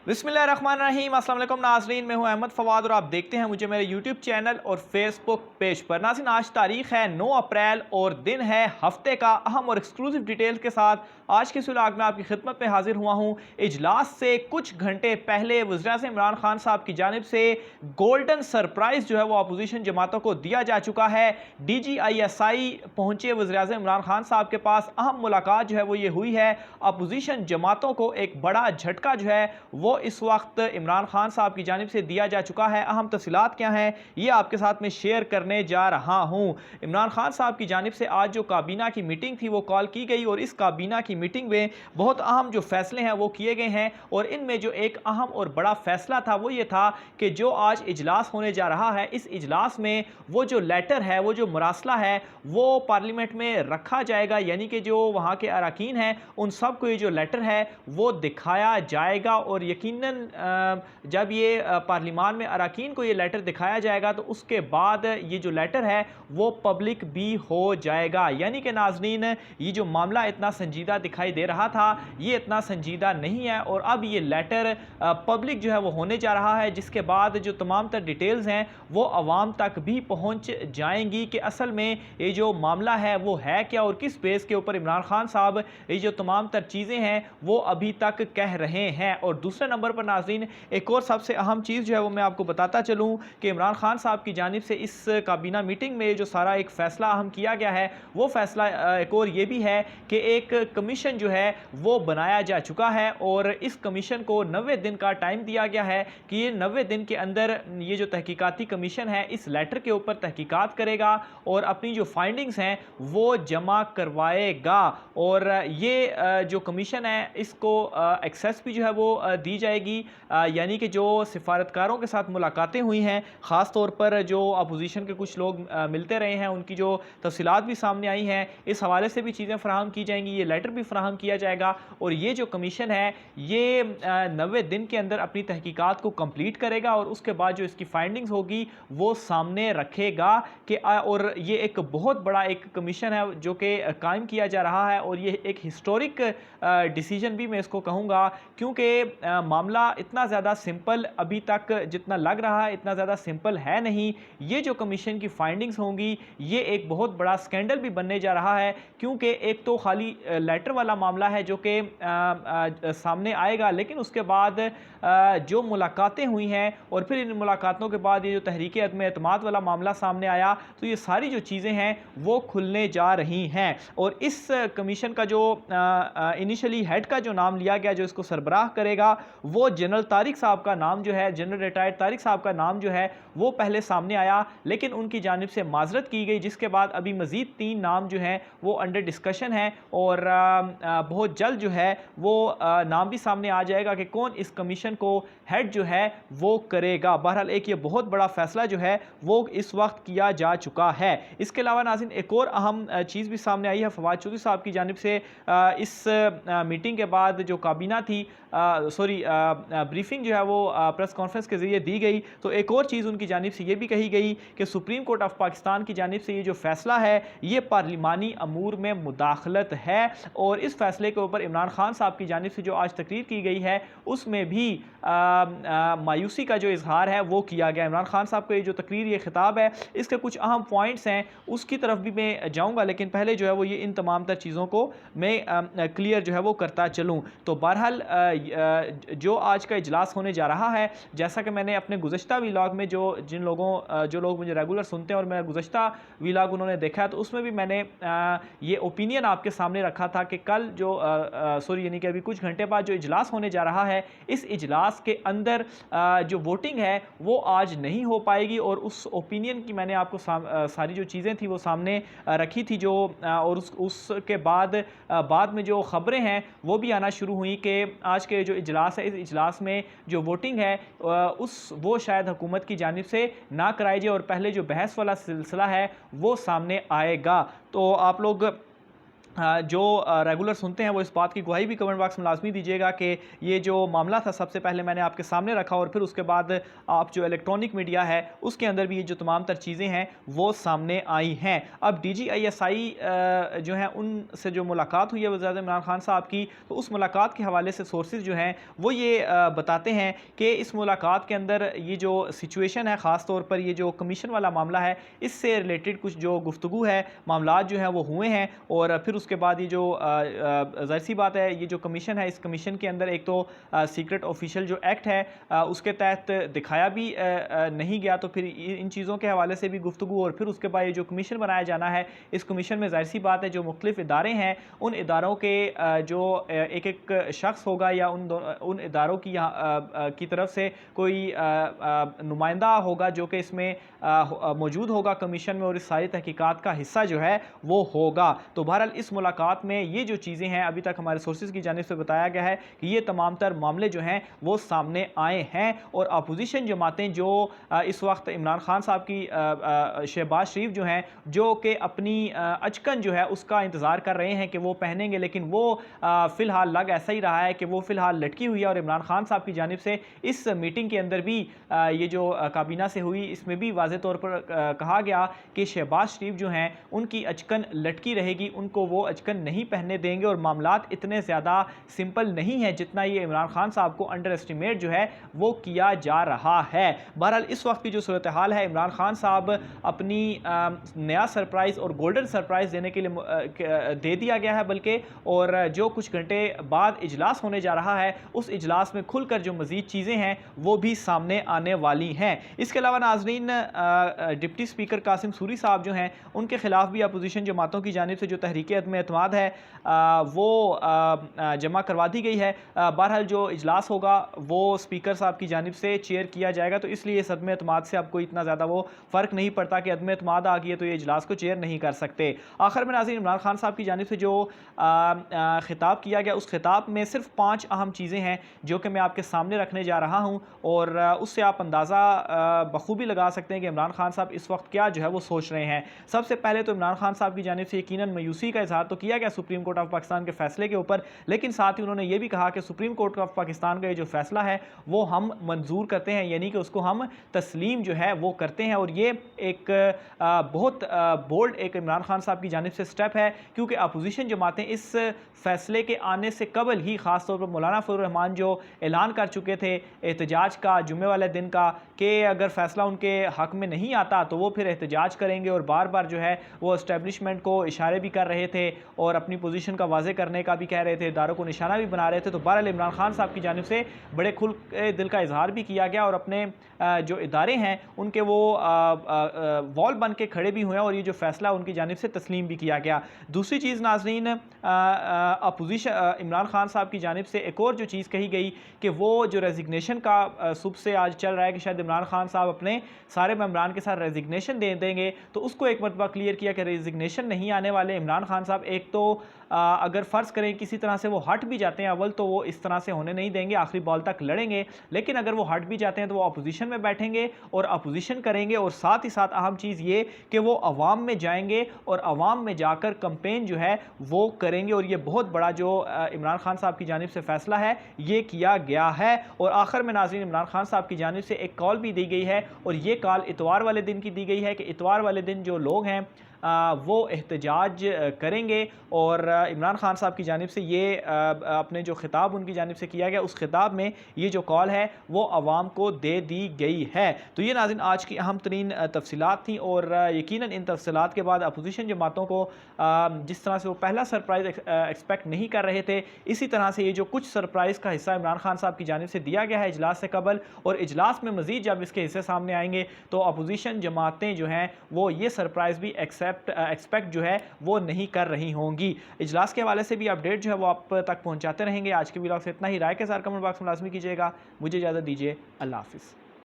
बिस्मिल्लाहिर्रहमानिर्रहीम। अस्सलाम वालेकुम नाज़रीन, मैं हूं अहमद फवाद और आप देखते हैं मुझे मेरे यूट्यूब चैनल और फेसबुक पेज पर। नाज़रीन, आज तारीख है 9 अप्रैल और दिन है हफ्ते का। अहम और एक्सक्लूसिव डिटेल्स के साथ आज के इस व्लॉग में आपकी खिदमत में हाजिर हुआ हूं। इजलास से कुछ घंटे पहले वज़ीर-ए-आज़म इमरान खान साहब की जानिब से गोल्डन सरप्राइज़ जो है वो अपोजिशन जमातों को दिया जा चुका है। DGISI पहुंचे वज़ीर-ए-आज़म इमरान खान साहब के पास। अहम मुलाकात जो है वो ये हुई है। अपोजिशन जमातों को एक बड़ा झटका जो है वो इस वक्त इमरान खान साहब की जानिब से दिया जा चुका है। अहम तफसीलात क्या हैं ये आपके साथ में शेयर करने जा रहा हूं। इमरान खान साहब की जानिब से आज जो काबीना की मीटिंग थी वो कॉल की गई और इस काबीना की मीटिंग में बहुत अहम जो फैसले हैं वो किए गए हैं और इनमें जो एक अहम और बड़ा फैसला था वो ये था कि जो आज इजलास होने जा रहा है, इस इजलास में वो जो लेटर है, वो जो मुरासला है, वो पार्लियामेंट में रखा जाएगा। यानी कि जो वहाँ के अरकान हैं उन सब को ये जो लेटर है वो दिखाया जाएगा और यकीनन जब ये पार्लियामान में अरकान को ये लेटर दिखाया जाएगा तो उसके बाद ये जो लेटर है वो पब्लिक भी हो जाएगा। यानी कि नाज़रीन, ये जो मामला इतना संजीदा दिखाई दे रहा था ये इतना संजीदा नहीं है और अब ये लेटर पब्लिक जो है वो होने जा रहा है, जिसके बाद जो तमाम तर डिटेल्स हैं वो आवाम तक भी पहुंच जाएंगी कि असल में ये जो मामला है वो है क्या और किस बेस के ऊपर इमरान खान साहब ये जो तमाम तर चीज़ें हैं वो अभी तक कह रहे हैं। और दूसरे नंबर पर नाज़रीन, एक और सबसे अहम चीज़ जो है वो मैं आपको बताता चलूँ कि इमरान खान साहब की जानिब से इस काबीना मीटिंग में जो सारा एक फ़ैसला अहम किया गया है वो फ़ैसला एक और ये भी है कि एक कमीशन जो है वो बनाया जा चुका है और इस कमीशन को 90 दिन का टाइम दिया गया है कि ये 90 दिन के अंदर ये जो तहकीकाती कमीशन है इस लेटर के ऊपर तहकीकात करेगा और अपनी जो फाइंडिंग्स हैं वो जमा करवाएगा। और ये जो कमीशन है इसको एक्सेस भी जो है वो दी जाएगी। यानी कि जो सिफारतकारों के साथ मुलाकातें हुई हैं, ख़ास तौर पर जो अपोजिशन के कुछ लोग मिलते रहे हैं, उनकी जो तफसीलात भी सामने आई हैं, इस हवाले से भी चीज़ें फ़राहम की जाएंगी, ये लेटर भी फ़राहम किया जाएगा। और ये जो कमीशन है ये 90 दिन के अंदर अपनी तहकीकात को कंप्लीट करेगा और उसके बाद जो इसकी फाइंडिंग्स होगी वो सामने रखेगा कि और ये एक बहुत बड़ा एक कमीशन है जो कि कायम किया जा रहा है और ये एक हिस्टोरिक डिसीजन भी मैं इसको कहूँगा, क्योंकि मामला इतना ज़्यादा सिंपल अभी तक जितना लग रहा है इतना ज़्यादा सिंपल है नहीं। ये जो कमीशन की फाइंडिंग्स होंगी ये एक बहुत बड़ा स्कैंडल भी बनने जा रहा है, क्योंकि एक तो खाली लेटर वाला मामला है जो कि सामने आएगा, लेकिन उसके बाद जो मुलाकातें हुई हैं और फिर इन मुलाकातों के बाद ये जो तहरीक अदम एतमाद वाला मामला सामने आया, तो ये सारी जो चीज़ें हैं वो खुलने जा रही हैं। और इस कमीशन का जो इनिशियली हेड का जो नाम लिया गया, जो इसको सरबराह करेगा, वो जनरल तारिक साहब का नाम जो है, जनरल रिटायर्ड तारिक साहब का नाम जो है वो पहले सामने आया, लेकिन उनकी जानिब से माजरत की गई, जिसके बाद अभी मज़ीद 3 नाम जो हैं वो अंडर डिस्कशन है और बहुत जल्द जो है वो नाम भी सामने आ जाएगा कि कौन इस कमीशन को हेड जो है वो करेगा। बहरहाल एक ये बहुत बड़ा फैसला जो है वो इस वक्त किया जा चुका है। इसके अलावा नाज़रीन, एक और अहम चीज़ भी सामने आई है फवाद चौधरी साहब की जानिब से। इस मीटिंग के बाद जो काबीना थी, ब्रीफिंग जो है वो प्रेस कॉन्फ्रेंस के ज़रिए दी गई, तो एक और चीज़ उनकी जानिब से ये भी कही गई कि सुप्रीम कोर्ट ऑफ पाकिस्तान की जानिब से ये जो फ़ैसला है ये पार्लिमानी अमूर में मुदाखलत है और इस फैसले के ऊपर इमरान खान साहब की जानिब से जो आज तकरीर की गई है उसमें भी मायूसी का जो इजहार है वो किया गया। इमरान खान साहब का ये जो तकरीर, ये खिताब है, इसके कुछ अहम पॉइंट्स हैं उसकी तरफ भी मैं जाऊँगा, लेकिन पहले जो है वो ये इन तमाम तर चीज़ों को मैं क्लियर जो है वो करता चलूँ। तो बहरहाल जो आज का इजलास होने जा रहा है, जैसा कि मैंने अपने गुज़श्ता व्लॉग में जो लोग मुझे रेगुलर सुनते हैं और मेरा गुज़श्ता व्लॉग उन्होंने देखा है, तो उसमें भी मैंने ये ओपिनियन आपके सामने रखा था कि कल जो यानी कि अभी कुछ घंटे बाद जो इजलास होने जा रहा है, इस इजलास के अंदर जो वोटिंग है वो आज नहीं हो पाएगी और उस ओपिनियन की मैंने आपको सारी जो चीज़ें थी वो सामने रखी थी जो और उसके बाद में जो ख़बरें हैं वो भी आना शुरू हुई कि आज के जो इजलास है, इस इजलास में जो वोटिंग है वो शायद हुकूमत की जानिब से ना कराई जाए और पहले जो बहस वाला सिलसिला है वो सामने आएगा। तो आप लोग जो रेगुलर सुनते हैं वो इस बात की गवाही भी कमेंट बॉक्स में लाजमी दीजिएगा कि ये जो मामला था सबसे पहले मैंने आपके सामने रखा और फिर उसके बाद आप जो इलेक्ट्रॉनिक मीडिया है उसके अंदर भी ये जो तमाम तर चीज़ें हैं वो सामने आई हैं। अब DGISI जो है उनसे जो मुलाकात हुई है वज़ीर आज़म इमरान खान साहब की, तो उस मुलाकात के हवाले से सोर्सेज जो हैं वो ये बताते हैं कि इस मुलाकात के अंदर ये जो सिचुएशन है, ख़ास तौर पर ये जो कमीशन वाला मामला है, इससे रिलेटेड कुछ जो गुफ्तगू है, मामलात जो हैं वो हुए हैं। और फिर उसके बाद ये जो ज़ाहिर सी बात है, ये जो कमीशन है, इस कमीशन के अंदर एक तो सीक्रेट ऑफिशियल जो एक्ट है उसके तहत दिखाया भी नहीं गया, तो फिर इन चीज़ों के हवाले से भी गुफ्तगू। और फिर उसके बाद ये जो कमीशन बनाया जाना है, इस कमीशन में ज़ाहिर सी बात है जो मुख्तलिफ इदारे हैं, उन इदारों के जो एक एक शख्स होगा या उन इदारों की की तरफ से कोई नुमाइंदा होगा जो कि इसमें मौजूद होगा कमीशन में, और इस सारी तहकीकात का हिस्सा जो है वो होगा। तो बहरहाल इस मुलाकात में ये जो चीज़ें हैं, अभी तक हमारे सोर्सेज की जानिब से बताया गया है कि ये तमाम तर मामले जो हैं वो सामने आए हैं। और अपोजिशन जमातें जो इस वक्त इमरान खान साहब की शहबाज शरीफ जो हैं, जो कि अपनी अचकन जो है उसका इंतज़ार कर रहे हैं कि वो पहनेंगे, लेकिन वो फ़िलहाल लग ऐसा ही रहा है कि वो फ़िलहाल लटकी हुई है। और इमरान खान साहब की जानिब से इस मीटिंग के अंदर भी ये जो काबीना से हुई, इसमें भी वाज़े तौर पर कहा गया कि शहबाज शरीफ जो हैं उनकी अचकन लटकी रहेगी, उनको वो अचकन नहीं पहनने देंगे। और मामलात इतने ज़्यादा सिंपल नहीं है जितना ये इमरान खान साहब को अंडर एस्टिमेट जो है वो किया जा रहा है। बहरहाल इस वक्त की जो सूरत हाल है, इमरान खान साहब अपनी नया सरप्राइज़ और गोल्डन सरप्राइज़ देने के लिए दे दिया गया है बल्कि, और जो कुछ घंटे बाद इजलास होने जा रहा है, उस इजलास में खुलकर जो मज़ीद चीज़ें हैं वो भी सामने आने वाली हैं। इसके अलावा नाज़रीन, डिप्टी स्पीकर कासिम सूरी साहब जो हैं उनके खिलाफ भी अपोजिशन जमातों की जानिब से जो तहरीक अदम एतमाद है वो जमा करवा दी गई है। बहरहाल जो इजलास होगा वो स्पीकर साहब की जानिब से चेयर किया जाएगा, तो इसलिए इस अदम एतमाद से आपको इतना ज़्यादा वो फ़र्क नहीं पड़ता कि अदम एतमाद आ गई है तो ये इजलास को चेयर नहीं कर सकते। आखिर में नाज़रीन, इमरान खान साहब की जानिब से जो खिताब किया गया, उस खिताब में सिर्फ 5 अहम चीज़ें हैं जो कि मैं आपके सामने रखने जा रहा हूँ, और उससे आप अंदाज़ा बखूबी लगा सकते हैं कि इमरान खान साहब इस वक्त क्या जो है वो सोच रहे हैं। सबसे पहले तो इमरान खान साहब की जानिब से यकीनन मायूसी का इजहार तो किया गया सुप्रीम कोर्ट ऑफ पाकिस्तान के फैसले के ऊपर, लेकिन साथ ही उन्होंने ये भी कहा कि सुप्रीम कोर्ट ऑफ पाकिस्तान का ये जो फैसला है वो हम मंजूर करते हैं, यानी कि उसको हम तस्लीम जो है वो करते हैं। और ये एक बहुत बोल्ड एक इमरान खान साहब की जानिब से स्टेप है, क्योंकि अपोजिशन जमातें इस फैसले के आने से कबल ही, ख़ास तौर पर मौलाना फजल रहमान जो ऐलान कर चुके थे एहतजाज का जुम्मे वाले दिन का, कि अगर फ़ैसला उनके हक़ में नहीं आता तो वो फिर एहतजाज करेंगे, और बार बार जो है वो इस्टेब्लिशमेंट को इशारे भी कर रहे थे और अपनी पोजीशन का वाज़े करने का भी कह रहे थे, इदारों को निशाना भी बना रहे थे। तो बहरहाल इमरान खान साहब की जानिब से बड़े खुल दिल का इजहार भी किया गया, और अपने जो इदारे हैं उनके वो वॉल बन के खड़े भी हुए हैं, और ये जो फ़ैसला उनकी जानिब से तस्लीम भी किया गया। दूसरी चीज़ नाज़रीन, अपोजिशन इमरान खान साहब की जानिब से एक और जो चीज़ कही गई कि वो जो रेजिग्नेशन का सुबह से आज चल रहा है कि शायद इमरान खान साहब अपने सारे मेंबरान के साथ रेजिग्नेशन दे देंगे, तो उसको एक मरतबा क्लियर किया कि रेजिग्नेशन नहीं आने वाले। इमरान खान साहब एक तो अगर फ़र्ज़ करें किसी तरह से वो हट भी जाते हैं अव्वल, तो वो इस तरह से होने नहीं देंगे, आखिरी बॉल तक लड़ेंगे, लेकिन अगर वो हट भी जाते हैं तो वो अपोजिशन में बैठेंगे और अपोजिशन करेंगे, और साथ ही साथ अहम चीज़ ये कि वो अवाम में जाएंगे और अवाम में जाकर कंपेन जो है वो करेंगे। और ये बहुत बड़ा जो इमरान खान साहब की जानिब से फ़ैसला है ये किया गया है। और आखिर में नाज़रीन, इमरान खान साहब की जानिब से एक कॉल भी दी गई है, और ये कॉल इतवार वाले दिन की दी गई है कि इतवार वाले दिन जो लोग हैं वो एहतजाज करेंगे। और इमरान खान साहब की जानिब से ये अपने जो खिताब उनकी जानिब से किया गया, उस खिताब में ये जो कॉल है वो आवाम को दे दी गई है। तो ये नाज़रीन आज की अहम तरीन तफसीलात थी, और यकीनन इन तफसीलात के बाद अपोजिशन जमातों को जिस तरह से वो पहला सरप्राइज़ एक्सपेक्ट नहीं कर रहे थे, इसी तरह से ये जो कुछ सरप्राइज़ का हिस्सा इमरान खान साहब की जानिब से दिया गया है इजलास से कबल, और इजलास में मज़ीद जब इसके हिस्से सामने आएंगे तो अपोजिशन जमातें जो हैं वो ये सरप्राइज़ भी एक्सपेक्ट जो है वो नहीं कर रही होंगी। इजलास के हवाले से भी अपडेट जो है वो आप तक पहुँचाते रहेंगे। आज के व्लॉग से इतना ही। राय के साथ कमेंट बॉक्स में लाजमी कीजिएगा। मुझे इजाज़त दीजिए। अल्लाह हाफ़िज़।